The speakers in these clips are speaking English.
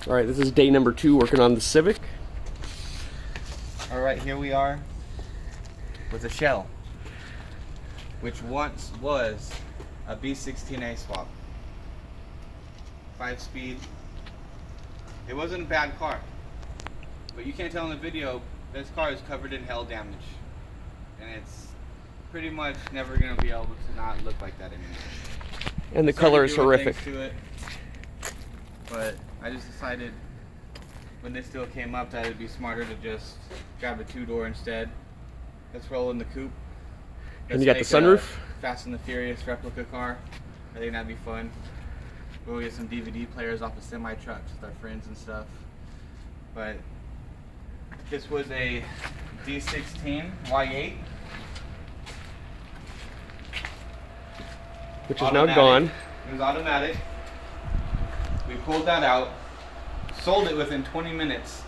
All right, this is day number 2 working on the Civic. All right, here we are with a shell, which once was a B16A swap. 5-speed. It wasn't a bad car, but you can't tell in the video, this car is covered in hail damage. And it's pretty much never going to be able to not look like that anymore. And the color is horrific. To it, but I just decided when this deal came up that it'd be smarter to just grab a 2-door instead. Let's roll in the coupe. And you got the sunroof? Fast and the Furious replica car. I think that'd be fun. We'll get some DVD players off of semi-trucks with our friends and stuff. But this was a D16 Y8. Which is now gone. It was automatic. We pulled that out, sold it within 20 minutes,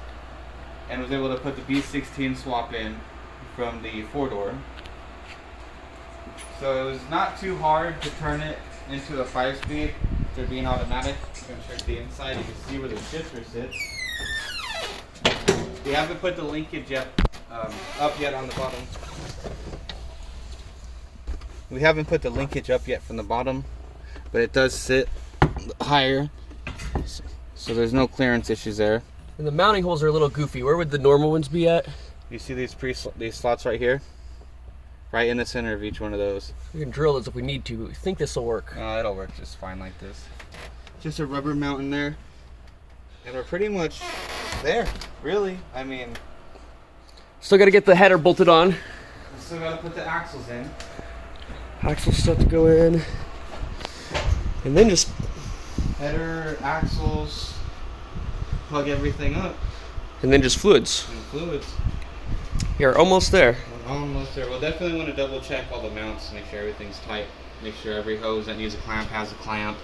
and was able to put the B16 swap in from the 4-door. So it was not too hard to turn it into a 5-speed after being automatic. I'm going to check the inside. You can see where the shifter sits. We haven't put the linkage up yet on the bottom. We haven't put the linkage up yet from the bottom, but it does sit higher, so there's no clearance issues there. And the mounting holes are a little goofy. Where would the normal ones be at? You see these slots right here? Right in the center of each one of those. We can drill those if we need to. I think this will work. It'll work just fine like this. Just a rubber mount in there, and we're pretty much there, really. I mean, still got to get the header bolted on. We still got to put the axles in. Axles still have to go in. And then just header, axles, plug everything up. And then just fluids. And fluids. You're almost there. We're almost there. We'll definitely want to double check all the mounts, make sure everything's tight. Make sure every hose that needs a clamp has a clamp,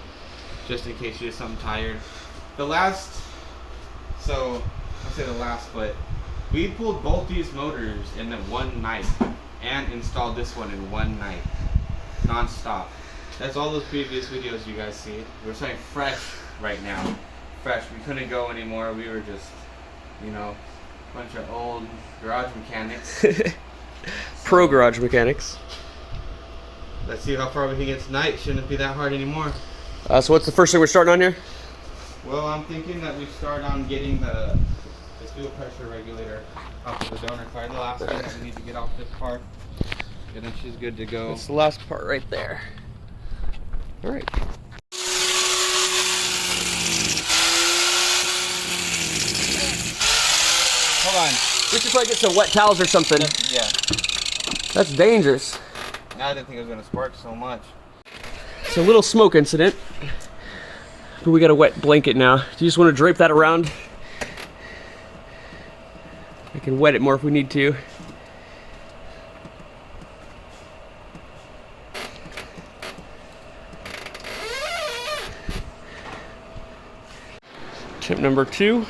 just in case you get something tired. But we pulled both these motors in one night and installed this one in one night, non-stop. That's all those previous videos you guys see. We're saying fresh right now. Fresh. We couldn't go anymore. We were just, a bunch of old garage mechanics. Pro garage mechanics. Let's see how far we can get tonight. Shouldn't be that hard anymore. So what's the first thing we're starting on here? Well, I'm thinking that we start on getting the fuel pressure regulator off of the donor car. The last thing that we need to get off this car. And then she's good to go. That's the last part right there. All right. Hold on. We should probably get some wet towels or something. Yeah. That's dangerous. I didn't think it was going to spark so much. It's a little smoke incident. But we got a wet blanket now. Do you just want to drape that around? I can wet it more if we need to. Tip number 2.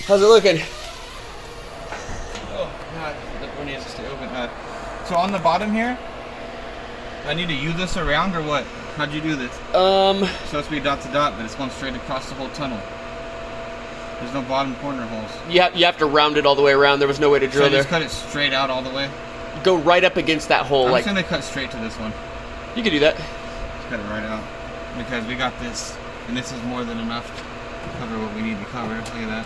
How's it looking? Oh, God. The door needs to stay open. So on the bottom here, I need to U this around or what? How'd you do this? It's supposed to be dot to dot, but it's going straight across the whole tunnel. There's no bottom corner holes. You have to round it all the way around. There was no way to drill there. Just cut it straight out all the way? Go right up against that hole. I'm just going to cut straight to this one. You can do that. Just cut it right out. Because we got this, and this is more than enough to cover what we need to cover. Look at that.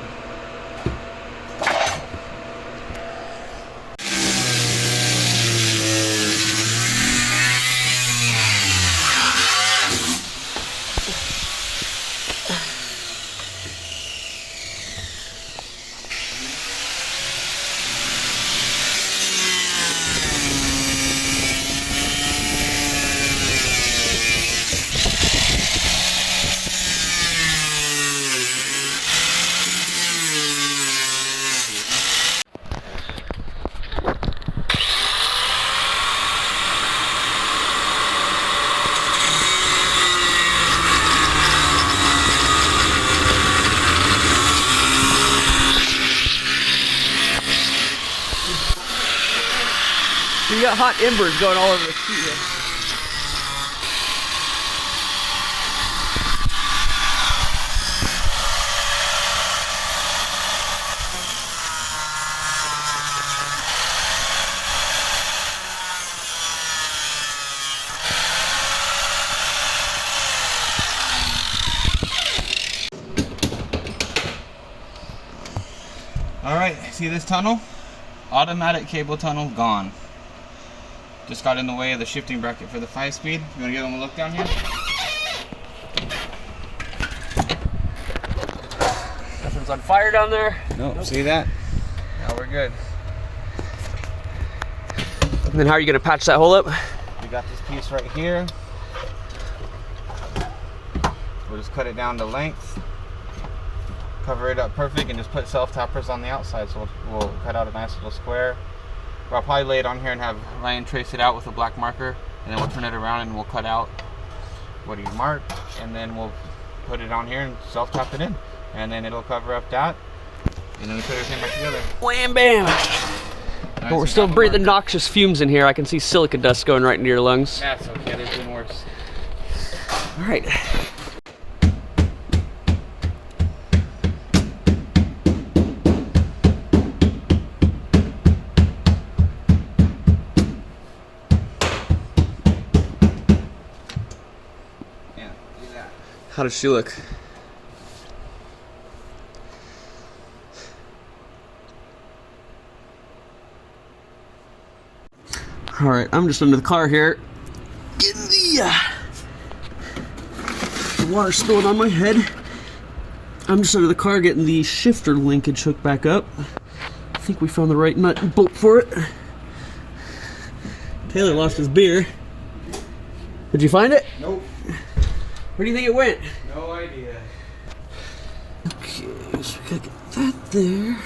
So you got hot embers going all over the seat here. Alright, see this tunnel? Automatic cable tunnel gone. Just got in the way of the shifting bracket for the 5-speed. You want to give them a look down here? Nothing's on fire down there. Nope. See that? Now we're good. And then how are you going to patch that hole up? We got this piece right here. We'll just cut it down to length. Cover it up perfect and just put self-tappers on the outside, so we'll cut out a nice little square. Or I'll probably lay it on here and have Ryan trace it out with a black marker, and then we'll turn it around and we'll cut out what he marked, and then we'll put it on here and self-tap it in, and then it'll cover up that, and then we put everything back together. Wham bam! But we're still breathing noxious fumes in here. I can see silica dust going right into your lungs. That's okay, there's been worse. All right. How does she look? All right, I'm just under the car here, getting the water spilling on my head. I'm just under the car getting the shifter linkage hooked back up. I think we found the right nut and bolt for it. Taylor lost his beer. Did you find it? Nope. Where do you think it went? No idea. Okay, so we gotta get that there.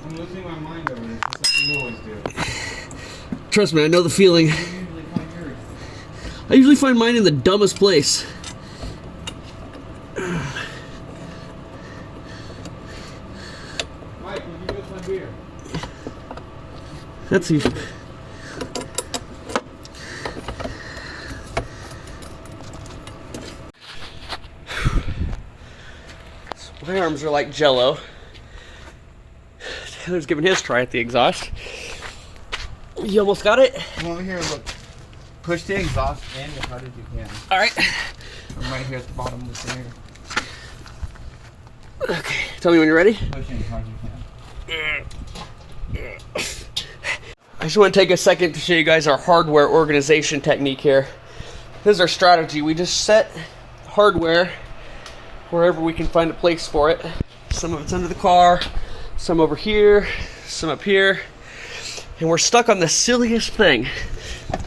I'm losing my mind over this. It's like you always do. Trust me, I know the feeling. I usually find mine in the dumbest place. Mike, would you give us my beer? That's easy. My arms are like jello. Taylor's giving his try at the exhaust. You almost got it? Come over here and look. Push the exhaust in as hard as you can. All right. I'm right here at the bottom of the here. Okay, tell me when you're ready. Push in as hard as you can. I just want to take a second to show you guys our hardware organization technique here. This is our strategy. We just set hardware wherever we can find a place for it. Some of it's under the car, some over here, some up here. And we're stuck on the silliest thing.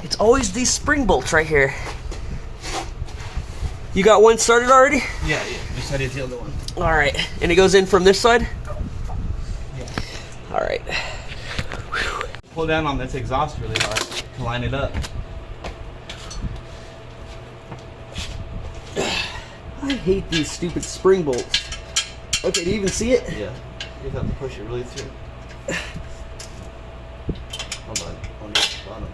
It's always these spring bolts right here. You got one started already? Yeah. Just how do you the other one? All right, and it goes in from this side? Yeah. All right. Pull down on this exhaust really hard to line it up. I hate these stupid spring bolts. Okay, do you even see it? Yeah. You have to push it really through. Hold on the bottom.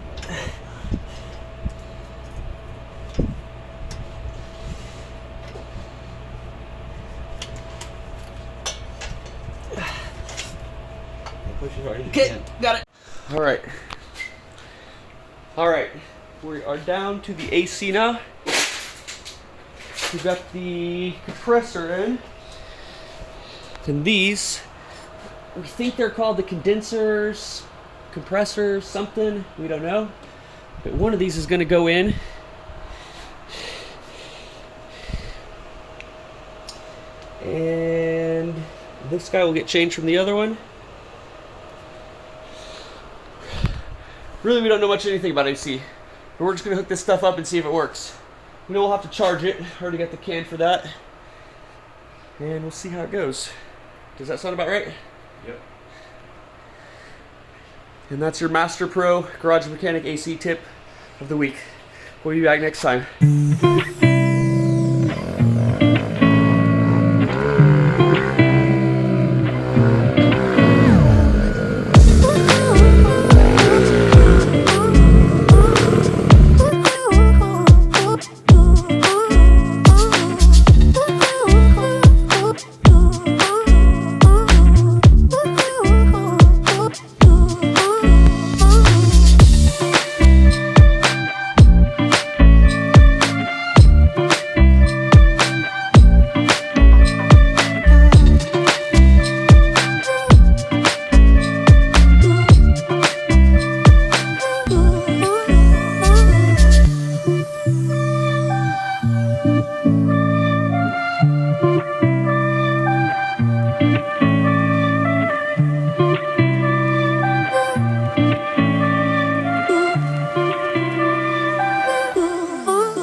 Push as hard as you Okay, can. got it. All right. All right, we are down to the AC now. We've got the compressor in. And these, we think they're called the condensers, compressors, something, we don't know. But one of these is gonna go in. And this guy will get changed from the other one. Really, we don't know much anything about AC. But we're just gonna hook this stuff up and see if it works. We know we'll have to charge it. Already got the can for that. And we'll see how it goes. Does that sound about right? Yep. And that's your Master Pro Garage Mechanic AC tip of the week. We'll be back next time.